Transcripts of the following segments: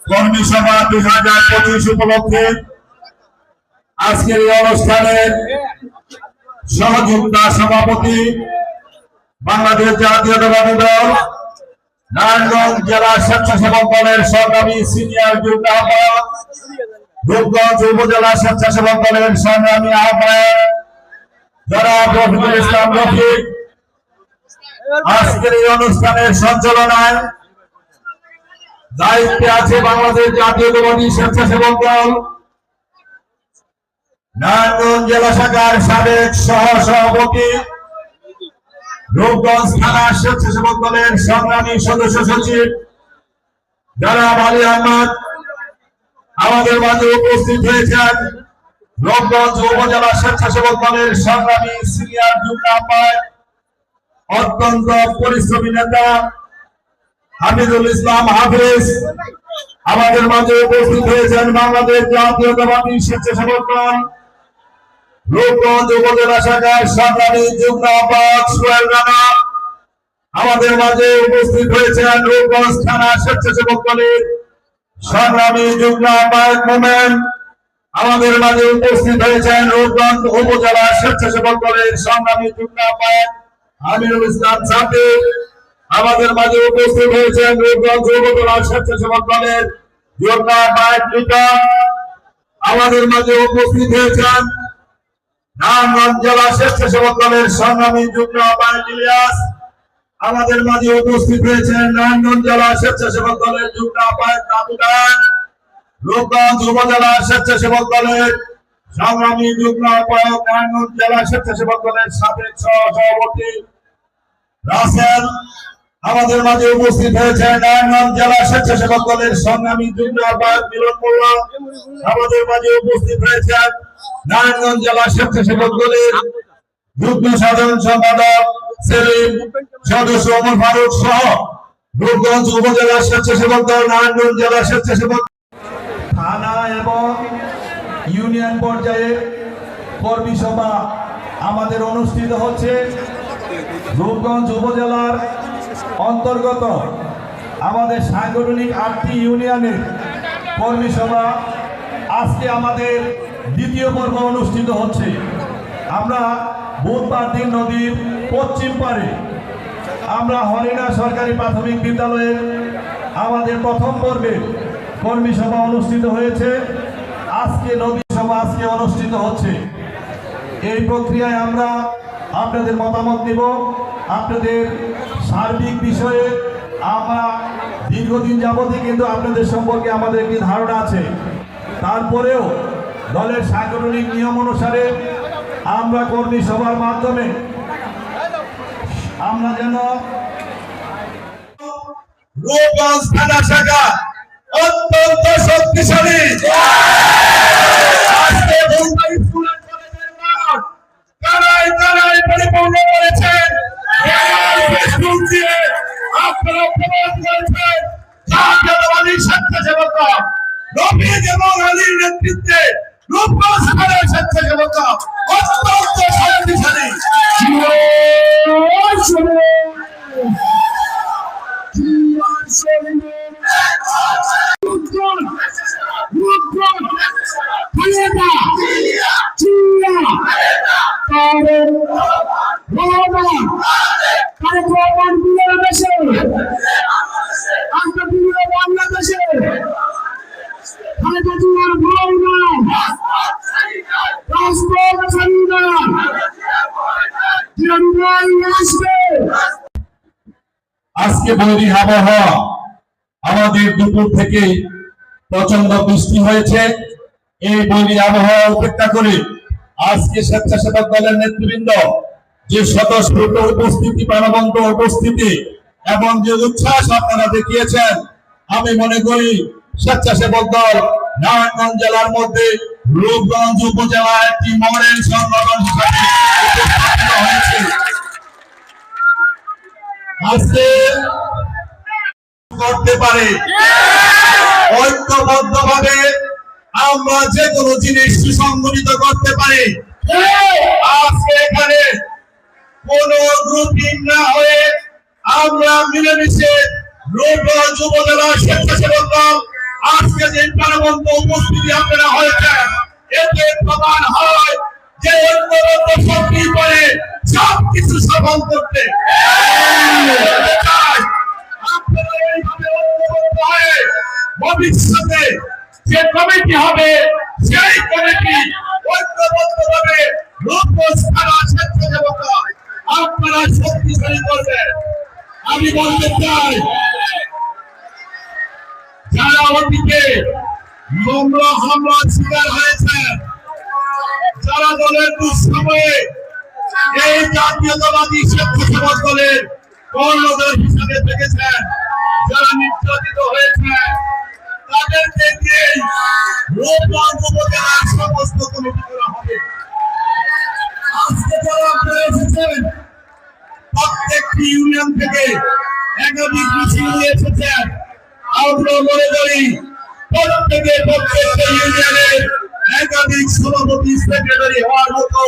কর্মী সভা 2025 উপলক্ষে আজকের এই অনুষ্ঠানের সহযোগিতা সভাপতি বাংলাদেশ জাতীয়তাবাদী দল নারায়ণগঞ্জ জেলা স্বেচ্ছাসেবক দলের সংগ্রামী সিনিয়র যুগ্ম আহ্বায়ক, রূপগঞ্জ উপজেলা স্বেচ্ছাসেবক দলের সংগ্রামী আহ্বায়ক জনাব রফিকুল ইসলাম রফিক। আজকের এই অনুষ্ঠানের সঞ্চালনায় দায়িত্বে আছে বাংলাদেশ জাতীয়তাবাদী স্বেচ্ছাসেবক দল নারায়ণগঞ্জ জেলা শাখার সাবেক সহ সভাপতি, রূপগঞ্জ থানা স্বেচ্ছাসেবক দলের সংগ্রামী সদস্য সচিব জনাব আলী আহমদ। আমাদের মাঝে উপস্থিত হয়েছেন রূপগঞ্জ উপজেলা স্বেচ্ছাসেবক দলের সংগ্রামী সিনিয়র যুগ্ম আহ্বায়ক, অত্যন্ত পরিশ্রমী নেতা হামিদুল ইসলাম হাফিজ। আমাদের মাঝে উপস্থিত হয়েছেন বাংলাদেশ জাতীয়তাবাদী স্বেচ্ছাসেবক দল রূপগঞ্জ উপজেলা শাখার সংগ্রামী যুগ্ম আহ্বায়ক সোহেল রানা। আমাদের মাঝে উপস্থিত হয়েছেন রূপগঞ্জ থানা স্বেচ্ছাসেবক দলের সংগ্রামী যুগ্ম আহ্বায়ক মোমেন। আমাদের মাঝে উপস্থিত হয়েছেন রূপগঞ্জ উপজেলা স্বেচ্ছাসেবক দলের সংগ্রামী যুগ্ম আহ্বায়ক আমিরুল ইসলাম সাদিক। আমাদের মাঝে উপস্থিত হয়েছেন রূপগঞ্জ উপজেলা স্বেচ্ছাসেবক দলের যুগ্ম আহ্বায়ক লিটন। আমাদের মাঝে উপস্থিত হয়েছেন নারায়ণগঞ্জ জেলা স্বেচ্ছাসেবক দলের সংগ্রামী যুগ্ম আহ্বায়ক ইলিয়াস। আমাদের মাঝে উপস্থিত হয়েছেন নারায়ণগঞ্জ জেলা স্বেচ্ছাসেবক দলের যুগ্ম আহ্বায়ক নাবিদান। রূপগঞ্জ উপজেলা স্বেচ্ছাসেবক দলের সংগ্রামী যুগ্ম আহ্বায়ক নারায়ণগঞ্জ জেলা স্বেচ্ছাসেবক দলের সাবেক সভাপতি রাসেল। আমাদের মাঝে উপস্থিত হয়েছে নারায়ণগঞ্জ জেলা স্বেচ্ছাসেবক দলের সংগ্রামী যুগ্ম আহ্বায়ক মিলন মোল্লা। আমাদের মাঝে উপস্থিত হয়েছেন নারায়ণগঞ্জ জেলা স্বেচ্ছাসেবক দলের যুগ্ম সাধারণ সম্পাদক সেলিম, সদস্য ওমর ফারুক সহ রূপগঞ্জ উপজেলা স্বেচ্ছাসেবক দল নারায়ণগঞ্জ জেলা স্বেচ্ছাসেবক থানা এবং ইউনিয়ন পর্যায়ে কর্মী সভা আমাদের অনুষ্ঠিত হচ্ছে। রূপগঞ্জ উপজেলার অন্তর্গত আমাদের সাংগঠনিক 8টি ইউনিয়নের কর্মী সভা আজকে আমাদের দ্বিতীয় পর্ব অনুষ্ঠিত হচ্ছে। আমরা বুধবার দিন নদীর পশ্চিম পারে আমরা হরিণা সরকারি প্রাথমিক বিদ্যালয়ের আমাদের প্রথম পর্বে কর্মী সভা অনুষ্ঠিত হয়েছে। আজকে নদী সভা আজকে অনুষ্ঠিত হচ্ছে। এই প্রক্রিয়ায় আমরা আপনাদের মতামত নিব। আপনাদের সার্বিক বিষয়ে আমরা দীর্ঘদিন যাবতই কিন্তু আপনাদের সম্পর্কে আমাদের একটি ধারণা আছে। তারপরেও দলের সাংগঠনিক নিয়ম অনুসারে আমরা কর্মী সভার মাধ্যমে আমরা যেন রূপগঞ্জ থানা শাখা অত্যন্ত শক্তিশালী আজকে ঢাকা স্কুল কলেজের মাঠ কানায় কানায় পরিপূর্ণ করেছেন। আপনারা প্রমাণ করেছেন জাতীয়তাবাদী স্বেচ্ছাসেবক দল রফিক এবং আলীর নেতৃত্বে রূপগঞ্জ থানার স্বেচ্ছাসেবক দল অত্যন্ত শক্তিশালী। আজকে বৈরী আবহাওয়া, আমাদের দুপুর থেকে প্রচন্ড বৃষ্টি হয়েছে। এই বৈরী আবহাওয়া উপেক্ষা করে আজকে স্বেচ্ছাসেবক দলের নেতৃবৃন্দ যে স্বতঃস্ফূর্ত উপস্থিতি, প্রাণবন্ত উপস্থিতি এবং যে উচ্ছ্বাস আপনারা দেখিয়েছেন, আমি মনে করি স্বেচ্ছাসেবক দল নারায়ণগঞ্জ জেলার মধ্যে রূপগঞ্জ উপজেলা একটি মডেল সংগঠন হিসাবে উপস্থাপিত হয়েছে। আজকে করতে পারে ঐক্যবদ্ধভাবে আমরা যে কোনো জিনিস সুসংগঠিত করতে পারি। আজকে এখানে কোন গ্রুপিং না হয়ে আমরা মিলেমিশে রূপগঞ্জ উপজেলার স্বেচ্ছাসেবক দল আজকে যে প্রাণবন্ত উপস্থিতি আপনারা হয়েছেন, এতে প্রমাণ হয় যে ঐক্যবদ্ধ শক্তি করে সবকিছু সফল করতে। আপনারা এইভাবে ঐক্যবদ্ধ হয়ে ভবিষ্যতে যে কমিটি হবে, সেই কমিটি ঐক্যবদ্ধভাবে রূপগঞ্জ থানা স্বেচ্ছাসেবক দল আপনারা শক্তিশালী করবেন। আমি বলতে চাই, যারা অতীতে নোংরা হামলার শিকার হয়েছেন, যারা দলের দুঃসময়ে এই জাতীয়তাবাদী স্বেচ্ছাসেবক দলের কর্ণধার হিসাবে থেকেছেন, যারা নির্যাতিত হয়েছেন, তাদেরকে দিয়ে রূপগঞ্জ উপজেলার সমস্ত কমিটি করা হবে। আজকে যারা আপনারা এসেছেন, প্রত্যেকটি ইউনিয়ন থেকে একাধিক মিছিল নিয়ে এসেছেন। আমরা মনে করি প্রত্যেকটা ইউনিয়নের একাধিক সভাপতি সেক্রেটারি হওয়ার মতো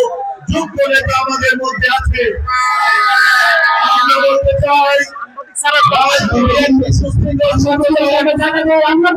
যোগ্য নেতা আমাদের মধ্যে আছে। আমরা বলতে চাই, আমরা